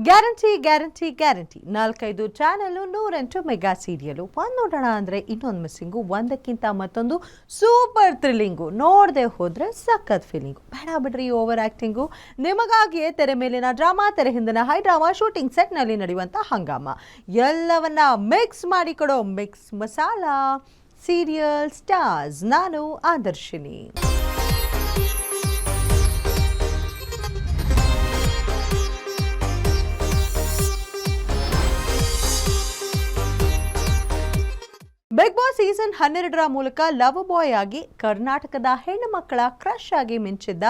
Guarantee guarantee guarantee 4-5 channel 108 mega serial ಒಂದು ನೋಡೋಣ ಅಂದರೆ ಇನ್ನೊಂದು ಮಿಸ್ಸಿಂಗು, ಒಂದಕ್ಕಿಂತ ಮತ್ತೊಂದು ಸೂಪರ್ ಥ್ರಿಲ್ಲಿಂಗು, ನೋಡದೆ ಹೋದರೆ ಸಖತ್ ಫೀಲಿಂಗು. ಬೇಡ ಬಿಡ್ರಿ ಓವರ್ ಆ್ಯಕ್ಟಿಂಗು. ನಿಮಗಾಗಿಯೇ ತೆರೆ ಮೇಲಿನ ಡ್ರಾಮಾ, ತೆರೆ ಹಿಂದಿನ ಹೈ ಡ್ರಾಮಾ, ಶೂಟಿಂಗ್ ಸೆಟ್ನಲ್ಲಿ ನಡೆಯುವಂಥ ಹಂಗಾಮ ಎಲ್ಲವನ್ನ ಮಿಕ್ಸ್ ಮಾಡಿಕೊಡೋ ಮಿಕ್ಸ್ ಮಸಾಲಾ ಸೀರಿಯಲ್ ಸ್ಟಾರ್ಸ್. ನಾನು ಆದರ್ಶಿನಿ. ಬಿಗ್ ಬಾಸ್ ಸೀಸನ್ 12ರ ಮೂಲಕ ಲವ್ ಬಾಯ್ ಆಗಿ ಕರ್ನಾಟಕದ ಹೆಣ್ಣು ಮಕ್ಕಳ ಕ್ರಶ್ ಆಗಿ ಮಿಂಚಿದ್ದ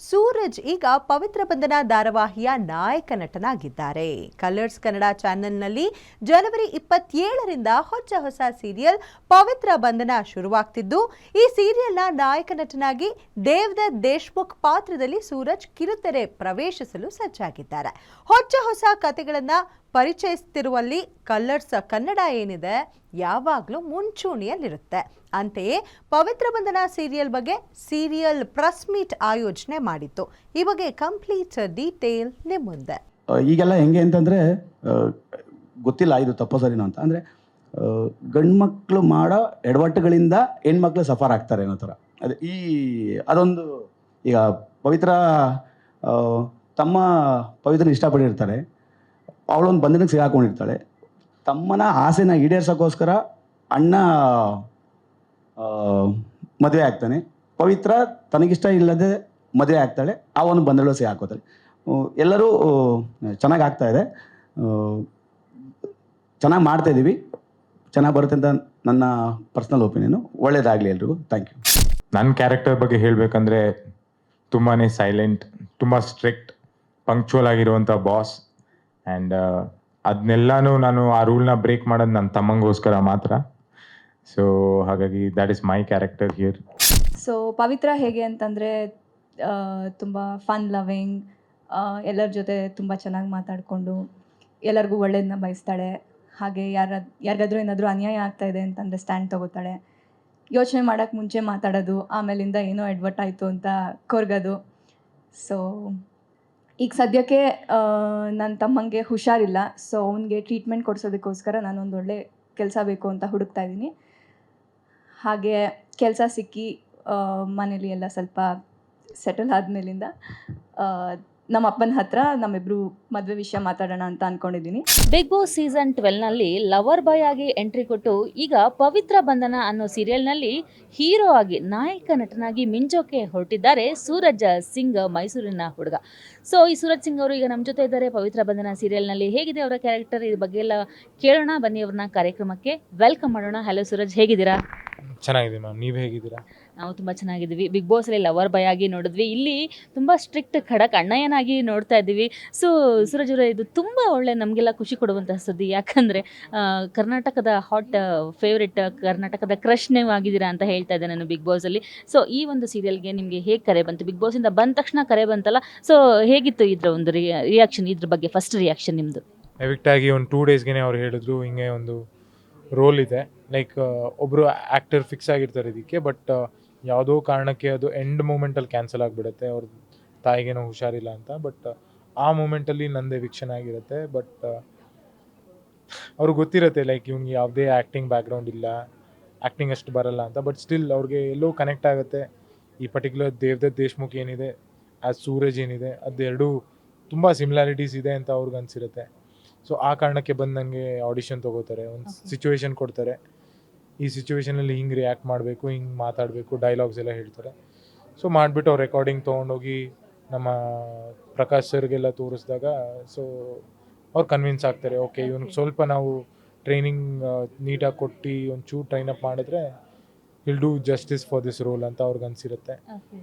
ಸೂರಜ್ ಈಗ ಪವಿತ್ರ ಬಂಧನ ಧಾರಾವಾಹಿಯ ನಾಯಕ ನಟನಾಗಿದ್ದಾರೆ. ಕಲರ್ಸ್ ಕನ್ನಡ ಚಾನೆಲ್ನಲ್ಲಿ ಜನವರಿ 27ರಿಂದ ಹೊಸ ಸೀರಿಯಲ್ ಪವಿತ್ರ ಬಂಧನ ಶುರುವಾಗ್ತಿದ್ದು, ಈ ಸೀರಿಯಲ್ನ ನಾಯಕ ನಟನಾಗಿ ದೇವದತ್ ದೇಶ್ಮುಖ್ ಪಾತ್ರದಲ್ಲಿ ಸೂರಜ್ ಕಿರುತೆರೆ ಪ್ರವೇಶಿಸಲು ಸಜ್ಜಾಗಿದ್ದಾರೆ. ಹೊಸ ಕಥೆಗಳನ್ನ ಪರಿಚಯಿಸುತ್ತಿರುವಲ್ಲಿ ಕಲರ್ಸ್ ಕನ್ನಡ ಏನಿದೆ ಯಾವಾಗಲೂ ಮುಂಚೂಣಿಯಲ್ಲಿರುತ್ತೆ. ಅಂತೆಯೇ ಪವಿತ್ರ ಬಂಧನ ಸೀರಿಯಲ್ ಬಗ್ಗೆ ಸೀರಿಯಲ್ ಪ್ರೆಸ್ ಮೀಟ್ ಆಯೋಜನೆ ಮಾಡಿತ್ತು. ಈ ಬಗ್ಗೆ ಕಂಪ್ಲೀಟ್ ಡೀಟೇಲ್ ನಿಮ್ಮ ಮುಂದೆ. ಈಗೆಲ್ಲ ಹೆಂಗೆ ಅಂತಂದರೆ ಗೊತ್ತಿಲ್ಲ ಇದು ತಪ್ಪೋ ಸರಿನೋ ಅಂತ. ಅಂದರೆ ಗಂಡು ಮಕ್ಕಳು ಮಾಡೋ ಎಡವಟ್ಟುಗಳಿಂದ ಹೆಣ್ಮಕ್ಳು ಸಫರ್ ಆಗ್ತಾರೆ ಅನ್ನೋ ಥರ. ಅದೊಂದು ಈಗ ಪವಿತ್ರ ತಮ್ಮ ಪವಿತ್ರ ಇಷ್ಟಪಟ್ಟಿರ್ತಾರೆ, ಅವಳೊಂದು ಬಂಧನಕ್ಕೆ ಸಿಗಾಕೊಂಡಿರ್ತಾಳೆ. ತಮ್ಮನ ಆಸೆನ ಈಡೇರ್ಸೋಕ್ಕೋಸ್ಕರ ಅಣ್ಣ ಮದುವೆ ಆಗ್ತಾನೆ. ಪವಿತ್ರ ತನಗಿಷ್ಟ ಇಲ್ಲದೆ ಮದುವೆ ಆಗ್ತಾಳೆ, ಆ ಒಂದು ಬಂಧನಗಳು ಸಿಗಾಕೋತಾಳೆ. ಎಲ್ಲರೂ ಚೆನ್ನಾಗಿ ಆಗ್ತಾಯಿದೆ, ಚೆನ್ನಾಗಿ ಮಾಡ್ತಾಯಿದ್ದೀವಿ, ಚೆನ್ನಾಗಿ ಬರುತ್ತೆ ಅಂತ ನನ್ನ ಪರ್ಸ್ನಲ್ ಒಪಿನಿಯನು. ಒಳ್ಳೇದಾಗಲಿ ಎಲ್ರಿಗೂ. Thank you. ನನ್ನ ಕ್ಯಾರೆಕ್ಟರ್ ಬಗ್ಗೆ ಹೇಳಬೇಕಂದ್ರೆ ತುಂಬಾ ಸೈಲೆಂಟ್, ತುಂಬ ಸ್ಟ್ರಿಕ್ಟ್, ಪಂಕ್ಚುವಲ್ ಆಗಿರುವಂಥ ಬಾಸ್. ಆ್ಯಂಡ್ ಅದನ್ನೆಲ್ಲನೂ ನಾನು ಆ ರೂಲ್ನ ಬ್ರೇಕ್ ಮಾಡೋದು ನನ್ನ ತಮ್ಮಂಗೋಸ್ಕರ ಮಾತ್ರ. ಸೊ ಹಾಗಾಗಿ that is my character here. So Pavithra ಹೇಗೆ ಅಂತಂದರೆ ತುಂಬ ಫನ್ ಲವಿಂಗ್, ಎಲ್ಲರ ಜೊತೆ ತುಂಬ ಚೆನ್ನಾಗಿ ಮಾತಾಡಿಕೊಂಡು ಎಲ್ಲರಿಗೂ ಒಳ್ಳೇದನ್ನ ಬಯಸ್ತಾಳೆ. ಹಾಗೆ ಯಾರಿಗಾದ್ರೂ ಏನಾದರೂ ಅನ್ಯಾಯ ಆಗ್ತಾಯಿದೆ ಅಂತಂದರೆ ಸ್ಟ್ಯಾಂಡ್ ತೊಗೋತಾಳೆ. ಯೋಚನೆ ಮಾಡೋಕ್ಕೆ ಮುಂಚೆ ಮಾತಾಡೋದು, ಆಮೇಲಿಂದ ಏನೋ ಎಡ್ವರ್ಟ್ ಆಯಿತು ಅಂತ ಕೊರ್ಗೋದು. ಸೊ ಈಗ ಸದ್ಯಕ್ಕೆ ನನ್ನ ತಮ್ಮಂಗೆ ಹುಷಾರಿಲ್ಲ, ಸೊ ಅವನಿಗೆ ಟ್ರೀಟ್ಮೆಂಟ್ ಕೊಡಿಸೋದಕ್ಕೋಸ್ಕರ ನಾನೊಂದು ಒಳ್ಳೆ ಕೆಲಸ ಬೇಕು ಅಂತ ಹುಡುಕ್ತಾ ಇದ್ದೀನಿ. ಹಾಗೆ ಕೆಲಸ ಸಿಕ್ಕಿ ಮನೇಲಿ ಎಲ್ಲ ಸ್ವಲ್ಪ ಸೆಟಲ್ ಆದಮೇಲಿಂದ ನಮ್ಮ ಅಪ್ಪನ ಹತ್ರ ನಮ್ಮಿಬ್ರು ಮದುವೆ ವಿಷಯ ಮಾತಾಡೋಣ ಅಂತ ಅಂದ್ಕೊಂಡಿದ್ದೀನಿ. ಬಿಗ್ ಬಾಸ್ ಸೀಸನ್ 12ನಲ್ಲಿ ಲವರ್ ಬಾಯ್ ಆಗಿ ಎಂಟ್ರಿ ಕೊಟ್ಟು ಈಗ ಪವಿತ್ರ ಬಂಧನ ಅನ್ನೋ ಸೀರಿಯಲ್ನಲ್ಲಿ ಹೀರೋ ಆಗಿ ನಾಯಕ ನಟನಾಗಿ ಮಿಂಚೋಕೆ ಹೊರಟಿದ್ದಾರೆ ಸೂರಜ್ ಸಿಂಗ್, ಮೈಸೂರಿನ ಹುಡುಗ. ಸೊ ಈ ಸೂರಜ್ ಸಿಂಗ್ ಅವರು ಈಗ ನಮ್ಮ ಜೊತೆ ಇದ್ದಾರೆ ಪವಿತ್ರ ಬಂಧನ ಸೀರಿಯಲ್ನಲ್ಲಿ. ಹೇಗಿದೆ ಅವರ ಕ್ಯಾರೆಕ್ಟರ್, ಇದ್ರ ಬಗ್ಗೆ ಎಲ್ಲ ಕೇಳೋಣ ಬನ್ನಿ. ಅವ್ರನ್ನ ಕಾರ್ಯಕ್ರಮಕ್ಕೆ ವೆಲ್ಕಮ್ ಮಾಡೋಣ. ಹಲೋ ಸೂರಜ್, ಹೇಗಿದ್ದೀರಾ? ಚೆನ್ನಾಗಿದೆ ಮ್ಯಾಮ್, ನೀವು ಹೇಗಿದ್ದೀರಾ? ನಾವು ತುಂಬ ಚೆನ್ನಾಗಿದ್ದೀವಿ. ಬಿಗ್ ಬಾಸಲ್ಲಿ ಲವರ್ ಬಾಯ್ ಆಗಿ ನೋಡಿದ್ವಿ, ಇಲ್ಲಿ ತುಂಬ ಸ್ಟ್ರಿಕ್ಟ್ ಖಡಕ್ ಅಣ್ಣಯ್ಯನಾಗಿ ನೋಡ್ತಾ ಇದ್ದೀವಿ. ಸೊ ಸೂರಜ್ ಅವರೇ, ಇದು ತುಂಬ ಒಳ್ಳೆ ನಮಗೆಲ್ಲ ಖುಷಿ ಕೊಡುವಂತಹ ಸುದ್ದಿ. ಯಾಕಂದರೆ ಕರ್ನಾಟಕದ ಹಾಟ್ ಫೇವ್ರೆಟ್, ಕರ್ನಾಟಕದ ಕ್ರಶ್ ನೀವು ಆಗಿದ್ದೀರಾ ಅಂತ ಹೇಳ್ತಾ ಇದ್ದೆ ನಾನು ಬಿಗ್ ಬಾಸಲ್ಲಿ. ಸೊ ಈ ಒಂದು ಸೀರಿಯಲ್ಗೆ ನಿಮಗೆ ಹೇಗೆ ಕರೆ ಬಂತು? ಬಿಗ್ ಬಾಸಿಂದ ಬಂದ ತಕ್ಷಣ ಕರೆ ಬಂತಲ್ಲ, ಸೊ ಹೇಗಿತ್ತು ಇದ್ರ ಒಂದು ರಿಯಾಕ್ಷನ್? ಇದ್ರ ಬಗ್ಗೆ ಫಸ್ಟ್ ರಿಯಾಕ್ಷನ್ ನಿಮ್ಮದು? ಎವಿಕ್ಟ್ ಆಗಿ ಒಂದು 2 ಡೇಸ್ಗೆ ಅವ್ರು ಹೇಳಿದ್ರು ಹಿಂಗೆ ಒಂದು ರೋಲ್ ಇದೆ, ಲೈಕ್ ಒಬ್ಬರು ಆ್ಯಕ್ಟರ್ ಫಿಕ್ಸ್ ಆಗಿರ್ತಾರೆ ಇದಕ್ಕೆ, ಬಟ್ ಯಾವುದೋ ಕಾರಣಕ್ಕೆ ಅದು ಎಂಡ್ ಮೂಮೆಂಟಲ್ಲಿ ಕ್ಯಾನ್ಸಲ್ ಆಗಿಬಿಡುತ್ತೆ, ಅವ್ರ ತಾಯಿಗೇನೋ ಹುಷಾರಿಲ್ಲ ಅಂತ. ಬಟ್ ಆ ಮೂಮೆಂಟಲ್ಲಿ ನಂದೇ ಎವಿಕ್ಷನ್ ಆಗಿರುತ್ತೆ. ಬಟ್ ಅವ್ರಿಗೆ ಗೊತ್ತಿರುತ್ತೆ ಲೈಕ್ ಇವ್ನಿಗೆ ಯಾವುದೇ ಆ್ಯಕ್ಟಿಂಗ್ ಬ್ಯಾಕ್ಗ್ರೌಂಡ್ ಇಲ್ಲ, ಆ್ಯಕ್ಟಿಂಗ್ ಅಷ್ಟು ಬರಲ್ಲ ಅಂತ. ಬಟ್ ಸ್ಟಿಲ್ ಅವ್ರಿಗೆ ಎಲ್ಲೋ ಕನೆಕ್ಟ್ ಆಗುತ್ತೆ. ಈ ಪರ್ಟಿಕ್ಯುಲರ್ ದೇವದತ್ ದೇಶ್ಮುಖ್ ಏನಿದೆ, ಆ್ಯಸ್ ಸೂರಜ್ ಏನಿದೆ, ಅದೆರಡೂ ತುಂಬ ಸಿಮಿಲಾರಿಟೀಸ್ ಇದೆ ಅಂತ ಅವ್ರಿಗೆ ಅನಿಸಿರುತ್ತೆ. ಸೊ ಆ ಕಾರಣಕ್ಕೆ ಬಂದು ನನಗೆ ಆಡಿಷನ್ ತೊಗೋತಾರೆ, ಒಂದು ಸಿಚುವೇಶನ್ ಕೊಡ್ತಾರೆ. ಈ ಸಿಚುವೇಷನಲ್ಲಿ ಹಿಂಗೆ ರಿಯಾಕ್ಟ್ ಮಾಡಬೇಕು, ಹಿಂಗೆ ಮಾತಾಡಬೇಕು, ಡೈಲಾಗ್ಸ್ ಎಲ್ಲ ಹೇಳ್ತಾರೆ. ಸೊ ಮಾಡಿಬಿಟ್ಟು ಅವ್ರು ರೆಕಾರ್ಡಿಂಗ್ ತೊಗೊಂಡೋಗಿ ನಮ್ಮ ಪ್ರಕಾಶ್ ಸರ್ಗೆಲ್ಲ ತೋರಿಸಿದಾಗ ಸೊ ಅವ್ರು ಕನ್ವಿನ್ಸ್ ಆಗ್ತಾರೆ, ಓಕೆ ಇವ್ನಿಗೆ ಸ್ವಲ್ಪ ನಾವು ಟ್ರೈನಿಂಗ್ ನೀಟಾಗಿ ಕೊಟ್ಟು ಒಂಚೂರು ಟ್ರೈನಪ್ ಮಾಡಿದ್ರೆ will do justice for this roll ಅಂತ ಅವ್ರಿಗೆ ಅನಿಸಿರುತ್ತೆ.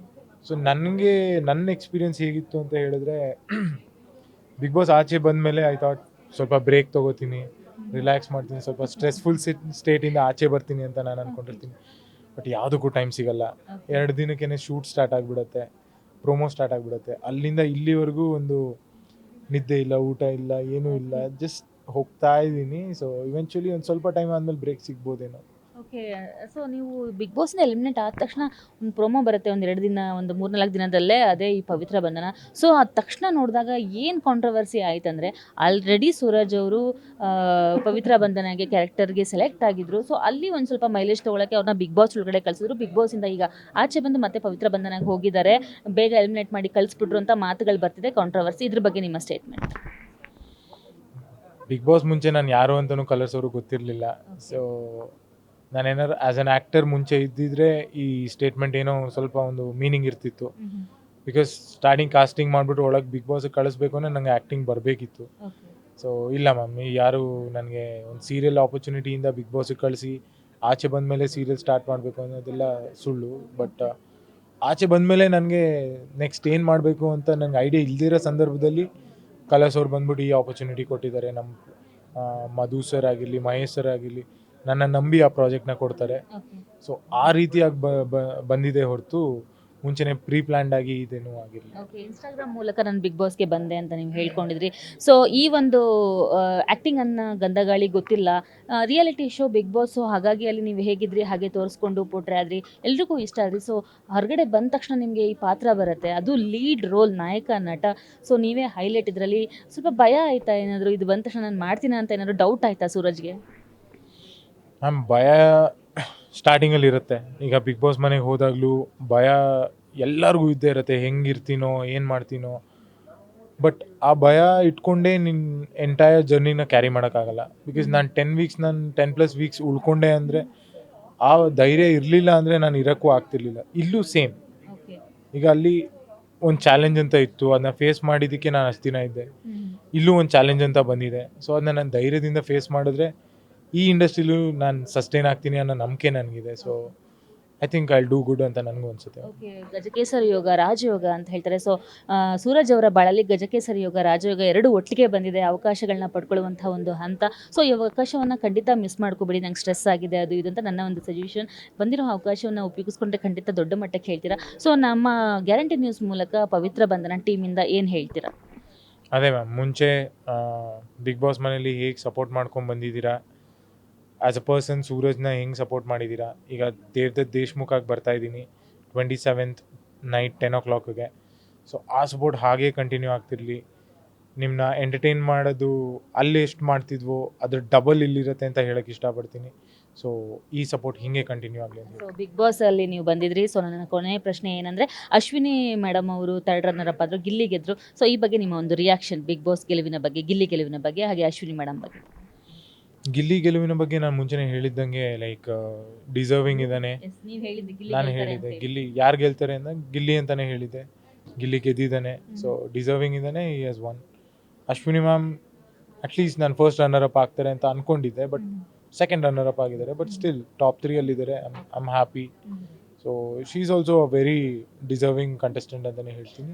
ಸೊ ನನಗೆ ನನ್ನ ಎಕ್ಸ್ಪೀರಿಯನ್ಸ್ ಹೇಗಿತ್ತು ಅಂತ ಹೇಳಿದ್ರೆ, ಬಿಗ್ ಬಾಸ್ ಆಚೆ ಬಂದಮೇಲೆ ಐ ಥಾಟ್ ಸ್ವಲ್ಪ ಬ್ರೇಕ್ ತೊಗೋತೀನಿ, ರಿಲ್ಯಾಕ್ಸ್ ಮಾಡ್ತೀನಿ, ಸ್ವಲ್ಪ ಸ್ಟ್ರೆಸ್ಫುಲ್ ಸ್ಟೇಟಿಂದ ಆಚೆ ಬರ್ತೀನಿ ಅಂತ ನಾನು ಅಂದ್ಕೊಂಡಿರ್ತೀನಿ. ಬಟ್ ಯಾವುದಕ್ಕೂ ಟೈಮ್ ಸಿಗಲ್ಲ. 2 ದಿನಕ್ಕೇ ಶೂಟ್ ಸ್ಟಾರ್ಟ್ ಆಗಿಬಿಡುತ್ತೆ, ಪ್ರೊಮೋ ಸ್ಟಾರ್ಟ್ ಆಗಿಬಿಡುತ್ತೆ. ಅಲ್ಲಿಂದ ಇಲ್ಲಿವರೆಗೂ ಒಂದು ನಿದ್ದೆ ಇಲ್ಲ, ಊಟ ಇಲ್ಲ, ಏನೂ ಇಲ್ಲ, ಜಸ್ಟ್ ಹೋಗ್ತಾ ಇದ್ದೀನಿ. ಸೊ ಇವೆಂಚುಲಿ ಒಂದು ಸ್ವಲ್ಪ ಟೈಮ್ ಆದಮೇಲೆ ಬ್ರೇಕ್ ಸಿಗ್ಬೋದೇನೋ. ಓಕೆ. ಸೊ ನೀವು ಬಿಗ್ ಬಾಸ್ನ ಎಲಿಮಿನೇಟ್ ಆದ ತಕ್ಷಣ ಒಂದು ಪ್ರೊಮೋ ಬರುತ್ತೆ, ಒಂದು 2 ದಿನ, ಒಂದು 3-4 ದಿನದಲ್ಲೇ, ಅದೇ ಈ ಪವಿತ್ರ ಬಂಧನ. ಸೊ ಆದ ತಕ್ಷಣ ನೋಡಿದಾಗ ಏನು ಕಾಂಟ್ರವರ್ಸಿ ಆಯ್ತಂದರೆ, ಆಲ್ರೆಡಿ ಸೂರಜ್ ಅವರು ಪವಿತ್ರ ಬಂಧನಗೆ ಕ್ಯಾರೆಕ್ಟರ್ಗೆ ಸೆಲೆಕ್ಟ್ ಆಗಿದ್ರು. ಸೊ ಅಲ್ಲಿ ಒಂದು ಸ್ವಲ್ಪ ಮೈಲೇಜ್ ತೊಗೊಳಕ್ಕೆ ಅವ್ರನ್ನ ಬಿಗ್ ಬಾಸ್ ಒಳಗಡೆ ಕಳಿಸಿದ್ರು. ಬಿಗ್ ಬಾಸಿಂದ ಈಗ ಆಚೆ ಬಂದು ಮತ್ತೆ ಪವಿತ್ರ ಬಂಧನಕ್ಕೆ ಹೋಗಿದ್ದಾರೆ, ಬೇಗ ಎಲಿಮಿನೇಟ್ ಮಾಡಿ ಕಳಿಸ್ಬಿಟ್ರು ಅಂತ ಮಾತುಗಳು ಬರ್ತಿದೆ, ಕಾಂಟ್ರವರ್ಸಿ. ಇದ್ರ ಬಗ್ಗೆ ನಿಮ್ಮ ಸ್ಟೇಟ್ಮೆಂಟ್? ಬಿಗ್ ಬಾಸ್ ಮುಂಚೆ ನಾನು ಯಾರು ಅಂತಲೂ ಕಲರ್ಸೋರು ಗೊತ್ತಿರಲಿಲ್ಲ. ಸೊ ನಾನೇನಾದ್ರು ಆ್ಯಸ್ ಅನ್ ಆ್ಯಕ್ಟರ್ ಮುಂಚೆ ಇದ್ದಿದ್ರೆ ಈ ಸ್ಟೇಟ್ಮೆಂಟ್ ಏನೋ ಸ್ವಲ್ಪ ಒಂದು ಮೀನಿಂಗ್ ಇರ್ತಿತ್ತು. ಬಿಕಾಸ್ ಸ್ಟಾರ್ಟಿಂಗ್ ಕಾಸ್ಟಿಂಗ್ ಮಾಡಿಬಿಟ್ಟು ಒಳಗೆ ಬಿಗ್ ಬಾಸಿಗೆ ಕಳಿಸ್ಬೇಕು ಅಂದರೆ ನನಗೆ ಆ್ಯಕ್ಟಿಂಗ್ ಬರಬೇಕಿತ್ತು. ಸೊ ಇಲ್ಲ ಮ್ಯಾಮ್, ಯಾರು ನನಗೆ ಒಂದು ಸೀರಿಯಲ್ ಆಪರ್ಚುನಿಟಿಯಿಂದ ಬಿಗ್ ಬಾಸಿಗೆ ಕಳಿಸಿ ಆಚೆ ಬಂದಮೇಲೆ ಸೀರಿಯಲ್ ಸ್ಟಾರ್ಟ್ ಮಾಡಬೇಕು ಅನ್ನೋದೆಲ್ಲ ಸುಳ್ಳು. ಬಟ್ ಆಚೆ ಬಂದಮೇಲೆ ನನಗೆ ನೆಕ್ಸ್ಟ್ ಏನು ಮಾಡಬೇಕು ಅಂತ ನನಗೆ ಐಡಿಯಾ ಇಲ್ದಿರೋ ಸಂದರ್ಭದಲ್ಲಿ ಕಲರ್ಸ್ ಅವ್ರು ಬಂದ್ಬಿಟ್ಟು ಈ ಆಪರ್ಚುನಿಟಿ ಕೊಟ್ಟಿದ್ದಾರೆ. ನಮ್ಮ ಮಧು ಸರ್ ಆಗಿರಲಿ, ಮಹೇಶ್ ಸರ್ ಆಗಿರಲಿ, ನನ್ನ ನಂಬಿ ಆ ಪ್ರಾಜೆಕ್ಟ್ನ ಕೊಡ್ತಾರೆ. ಸೊ ಆ ರೀತಿಯಾಗಿ ಬಂದಿದೆ ಹೊರತು ಮುಂಚೆನೇ ಪ್ರೀ ಪ್ಲ್ಯಾಂಡ್ ಆಗಿ ಇದೇನೂ ಆಗಿರಲಿಲ್ಲ. ಓಕೆ. ಇನ್ಸ್ಟಾಗ್ರಾಮ್ ಮೂಲಕ ನಾನು ಬಿಗ್ ಬಾಸ್ಗೆ ಬಂದೆ ಅಂತ ನೀವು ಹೇಳ್ಕೊಂಡಿದ್ರಿ. ಸೊ ಈ ಒಂದು ಆ್ಯಕ್ಟಿಂಗ್ ಅನ್ನೋ ಗಂಧಗಾಳಿ ಗೊತ್ತಿಲ್ಲ, reality show Big Boss. So ಹಾಗಾಗಿ ಅಲ್ಲಿ ನೀವು ಹೇಗಿದ್ರಿ ಹಾಗೆ ತೋರಿಸ್ಕೊಂಡು ಪೋಟ್ರೆ ಆದ್ರಿ, ಎಲ್ರಿಗೂ ಇಷ್ಟ ಆದ್ರಿ. ಸೊ ಹೊರಗಡೆ ಬಂದ ತಕ್ಷಣ ನಿಮಗೆ ಈ ಪಾತ್ರ ಬರುತ್ತೆ, ಅದು ಲೀಡ್ ರೋಲ್, ನಾಯಕ ನಟ. ಸೊ ನೀವೇ ಹೈಲೈಟ್. ಇದರಲ್ಲಿ ಸ್ವಲ್ಪ ಭಯ ಆಯಿತಾ ಏನಾದರೂ? ಇದು ಬಂದ ತಕ್ಷಣ ನಾನು ಮಾಡ್ತೀನ ಅಂತ ಏನಾದರೂ ಡೌಟ್ ಆಯಿತಾ ಸೂರಜ್ಗೆ? ಮ್ಯಾಮ್, ಭಯ ಸ್ಟಾರ್ಟಿಂಗಲ್ಲಿ ಇರುತ್ತೆ. ಈಗ ಬಿಗ್ ಬಾಸ್ ಮನೆಗೆ ಹೋದಾಗಲೂ ಭಯ ಎಲ್ಲರಿಗೂ ಇದ್ದೇ ಇರುತ್ತೆ, ಹೆಂಗಿರ್ತೀನೋ ಏನು ಮಾಡ್ತೀನೋ. ಬಟ್ ಆ ಭಯ ಇಟ್ಕೊಂಡೇ ನಿನ್ನ ಎಂಟೈರ್ ಜರ್ನಿನ ಕ್ಯಾರಿ ಮಾಡೋಕ್ಕಾಗಲ್ಲ. ಬಿಕಾಸ್ ನಾನು 10+ ವೀಕ್ಸ್ ಉಳ್ಕೊಂಡೆ ಅಂದರೆ ಆ ಧೈರ್ಯ ಇರಲಿಲ್ಲ ಅಂದರೆ ನಾನು ಇರೋಕ್ಕೂ ಆಗ್ತಿರ್ಲಿಲ್ಲ. ಇಲ್ಲೂ ಸೇಮ್. ಈಗ ಅಲ್ಲಿ ಒಂದು ಚಾಲೆಂಜ್ ಅಂತ ಇತ್ತು, ಅದನ್ನ ಫೇಸ್ ಮಾಡಿದ್ದಕ್ಕೆ ನಾನು ಅಷ್ಟು ದಿನ ಇದ್ದೆ. ಇಲ್ಲೂ ಒಂದು ಚಾಲೆಂಜ್ ಅಂತ ಬಂದಿದೆ. ಸೊ ಅದನ್ನ ನಾನು ಧೈರ್ಯದಿಂದ ಫೇಸ್ ಮಾಡಿದ್ರೆ ಈ ಇಂಡಸ್ಟ್ರಿಲೂ ನಾನು ಸಸ್ಟೈನ್ ಆಗ್ತೀನಿ ಅನ್ನೋ ನಂಬಿಕೆ ನನಗಿದೆ. So I think I do good ಅಂತ ನನಗೂ ಅನಿಸುತ್ತೆ. ಓಕೆ. ಗಜಕೇಸರಿ ಯೋಗ, ರಾಜಯೋಗ ಅಂತ ಹೇಳ್ತಾರೆ. ಸೊ ಸೂರಜ್ ಅವರ ಬಾಳಲ್ಲಿ ಗಜಕೇಸರಿ ಯೋಗ, ರಾಜಯೋಗ ಎರಡೂ ಒಟ್ಟಿಗೆ ಬಂದಿದೆ, ಅವಕಾಶಗಳನ್ನ ಪಡ್ಕೊಳ್ಳುವಂಥ ಒಂದು ಹಂತ. ಸೊ ಈ ಅವಕಾಶವನ್ನು ಖಂಡಿತ ಮಿಸ್ ಮಾಡ್ಕೊಬೇಡಿ, ನಂಗೆ ಸ್ಟ್ರೆಸ್ ಆಗಿದೆ ಅದು ಇದು ಅಂತ ನನ್ನ ಒಂದು ಸಜೆಷನ್. ಬಂದಿರೋ ಅವಕಾಶವನ್ನು ಉಪಯೋಗಿಸ್ಕೊಂಡ್ರೆ ಖಂಡಿತ ದೊಡ್ಡ ಮಟ್ಟಕ್ಕೆ ಹೇಳ್ತೀರಾ. ಸೊ ನಮ್ಮ ಗ್ಯಾರಂಟಿ ನ್ಯೂಸ್ ಮೂಲಕ ಪವಿತ್ರ ಬಂಧನ ಟೀಮಿಂದ ಏನು ಹೇಳ್ತೀರಾ? ಅದೇ ಮ್ಯಾಮ್, ಮುಂಚೆ ಬಿಗ್ ಬಾಸ್ ಮನೇಲಿ ಹೇಗೆ ಸಪೋರ್ಟ್ ಮಾಡ್ಕೊಂಡು ಬಂದಿದ್ದೀರಾ, ಆ್ಯಸ್ ಅ ಪರ್ಸನ್ ಸೂರಜ್ನ ಹೆಂಗೆ ಸಪೋರ್ಟ್ ಮಾಡಿದ್ದೀರಾ. ಈಗ ದೇವದತ್ ದೇಶ್ಮುಖಾಗಿ ಬರ್ತಾಯಿದ್ದೀನಿ 27th ನೈಟ್ 10 o'clockಗೆ. ಸೊ ಆ ಸಪೋರ್ಟ್ ಹಾಗೇ ಕಂಟಿನ್ಯೂ ಆಗ್ತಿರಲಿ. ನಿಮ್ಮನ್ನ ಎಂಟರ್ಟೈನ್ ಮಾಡೋದು ಅಲ್ಲಿ ಎಷ್ಟು ಮಾಡ್ತಿದ್ವೋ ಅದ್ರ ಡಬಲ್ ಇಲ್ಲಿರುತ್ತೆ ಅಂತ ಹೇಳೋಕ್ಕೆ ಇಷ್ಟಪಡ್ತೀನಿ. ಸೊ ಈ ಸಪೋರ್ಟ್ ಹೀಗೆ ಕಂಟಿನ್ಯೂ ಆಗಲಿ. ಸೊ ಬಿಗ್ ಬಾಸಲ್ಲಿ ನೀವು ಬಂದಿದ್ರಿ. ಸೊ ನನ್ನ ಕೊನೆಯ ಪ್ರಶ್ನೆ ಏನಂದರೆ, ಅಶ್ವಿನಿ ಮೇಡಮ್ ಅವರು 3rd ರನ್ನರ್-ಅಪ್ ಆದರು, ಗಿಲ್ಲಿ ಗೆದ್ದರು. ಸೊ ಈ ಬಗ್ಗೆ ನಿಮ್ಮ ಒಂದು ರಿಯಾಕ್ಷನ್, ಬಿಗ್ ಬಾಸ್ ಗೆಲುವಿನ ಬಗ್ಗೆ, ಗಿಲ್ಲಿ ಗೆಲುವಿನ ಬಗ್ಗೆ, ಹಾಗೆ ಅಶ್ವಿನಿ ಮೇಡಮ್ ಬಗ್ಗೆ? ಗಿಲ್ಲಿ ಗೆಲುವಿನ ಬಗ್ಗೆ ನಾನು ಮುಂಚೆನೇ ಹೇಳಿದ್ದಂಗೆ ಲೈಕ್ ಡಿಸರ್ವಿಂಗ್ ಇದ್ದಾನೆ. ನೀವು ಹೇಳಿದ್ದು ನಾನು ಹೇಳಿದ್ದೆ ಗಿಲ್ಲಿ ಯಾರು ಗೆಲ್ತಾರೆ ಅಂತ, ಗಿಲ್ಲಿ ಅಂತಲೇ ಹೇಳಿದ್ದೆ. ಗಿಲ್ಲಿ ಗೆದ್ದಿದ್ದಾನೆ. ಸೊ ಡಿಸರ್ವಿಂಗ್ ಇದ್ದಾನೆ, he has won. Ashwini ma'am at least ನಾನು 1st ರನ್ನರ್-ಅಪ್ ಆಗ್ತಾರೆ ಅಂತ ಅಂದ್ಕೊಂಡಿದ್ದೆ, ಬಟ್ 2nd ರನ್ನರ್-ಅಪ್ ಆಗಿದ್ದಾರೆ. ಬಟ್ ಸ್ಟಿಲ್ ಟಾಪ್ 3ಯಲ್ಲಿದ್ದಾರೆ. I am happy. So she is also a very deserving contestant ಅಂತಲೇ ಹೇಳ್ತೀನಿ.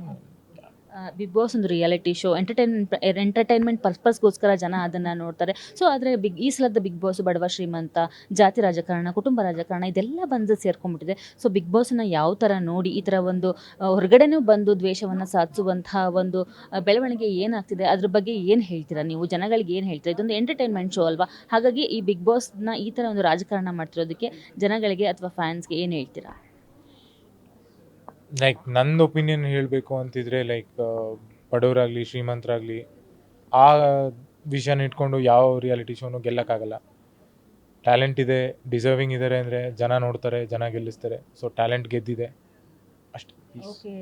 ಬಿಗ್ ಬಾಸ್ ಒಂದು ರಿಯಾಲಿಟಿ ಶೋ, ಎಂಟರ್ಟೈನ್ಮೆಂಟ್ ಪರ್ಪಸ್ಗೋಸ್ಕರ ಜನ ಅದನ್ನು ನೋಡ್ತಾರೆ. ಸೊ ಆದರೆ ಈ ಸಲದ ಬಿಗ್ ಬಾಸ್ ಬಡವ ಶ್ರೀಮಂತ, ಜಾತಿ ರಾಜಕಾರಣ, ಕುಟುಂಬ ರಾಜಕಾರಣ ಇದೆಲ್ಲ ಬಂದು ಸೇರ್ಕೊಂಡ್ಬಿಟ್ಟಿದೆ. ಸೊ ಬಿಗ್ ಬಾಸನ್ನು ಯಾವ ಥರ ನೋಡಿ ಈ ಥರ ಒಂದು ಹೊರಗಡೆನೂ ಬಂದು ದ್ವೇಷವನ್ನು ಸಾಧಿಸುವಂತಹ ಒಂದು ಬೆಳವಣಿಗೆ ಏನಾಗ್ತಿದೆ, ಅದ್ರ ಬಗ್ಗೆ ಏನು ಹೇಳ್ತೀರಾ ನೀವು? ಜನಗಳಿಗೆ ಏನು ಹೇಳ್ತೀರಾ? ಇದೊಂದು ಎಂಟರ್ಟೈನ್ಮೆಂಟ್ ಶೋ ಅಲ್ವಾ? ಹಾಗಾಗಿ ಈ ಬಿಗ್ ಬಾಸ್ನ ಈ ಥರ ಒಂದು ರಾಜಕಾರಣ ಮಾಡ್ತಿರೋದಕ್ಕೆ ಜನಗಳಿಗೆ ಅಥವಾ ಫ್ಯಾನ್ಸ್ಗೆ ಏನು ಹೇಳ್ತೀರಾ? ಲೈಕ್ ನಂದು ಒಪಿನಿಯನ್ ಹೇಳಬೇಕು ಅಂತಿದ್ರೆ, ಲೈಕ್ ಬಡವರಾಗಲಿ ಶ್ರೀಮಂತರಾಗಲಿ ಆ ವಿಷಯನ ಇಟ್ಕೊಂಡು ಯಾವ ರಿಯಾಲಿಟಿ ಶೋನು ಗೆಲ್ಲಕ್ಕಾಗಲ್ಲ. ಟ್ಯಾಲೆಂಟ್ ಇದೆ, ಡಿಸರ್ವಿಂಗ್ ಇದ್ದಾರೆ ಅಂದರೆ ಜನ ನೋಡ್ತಾರೆ, ಜನ ಗೆಲ್ಲಿಸ್ತಾರೆ. ಸೊ ಟ್ಯಾಲೆಂಟ್ ಗೆದ್ದಿದೆ ಅಷ್ಟೇ. ಓಕೆ.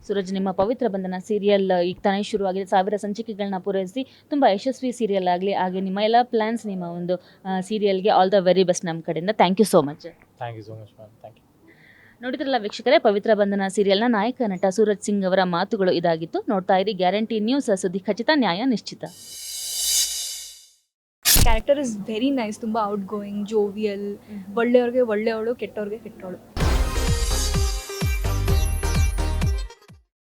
ಸೂರಜ್, ನಿಮ್ಮ ಪವಿತ್ರ ಬಂಧನ ಸೀರಿಯಲ್ ಈಗ ತಾನೇ ಶುರುವಾಗಿದೆ, 1000 ಸಂಚಿಕೆಗಳನ್ನ ಪೂರೈಸಿ ತುಂಬ ಯಶಸ್ವಿ ಸೀರಿಯಲ್ ಆಗಲಿ. ಹಾಗೆ ನಿಮ್ಮ ಎಲ್ಲ ಪ್ಲ್ಯಾನ್ಸ್, ನಿಮ್ಮ ಒಂದು ಸೀರಿಯಲ್ಗೆ ಆಲ್ ದ ವೆರಿ ಬೆಸ್ಟ್ ನಮ್ಮ ಕಡೆಯಿಂದ. Thank you so much. Thank you so much ma'am. Thank you. ನೋಡಿದ್ರಲ್ಲ ವೀಕ್ಷಕರೇ, ಪವಿತ್ರ ಬಂಧನ ಸೀರಿಯಲ್ನ ನಾಯಕ ನಟ ಸೂರಜ್ ಸಿಂಗ್ ಅವರ ಮಾತುಗಳು ಇದಾಗಿತ್ತು. ನೋಡ್ತಾ ಇರಿ ಗ್ಯಾರಂಟಿ ನ್ಯೂಸ್, ಸುದ್ದಿ ಖಚಿತ, ನ್ಯಾಯ ನಿಶ್ಚಿತ. ಕ್ಯಾರೆಕ್ಟರ್ ಇಸ್ ವೆರಿ ನೈಸ್, ತುಂಬ ಔಟ್ ಗೋಯಿಂಗ್, ಜೋವಿಯಲ್, ಒಳ್ಳೆಯವ್ರಿಗೆ ಒಳ್ಳೆಯವಳು, ಕೆಟ್ಟವ್ರಿಗೆ ಕೆಟ್ಟವಳು.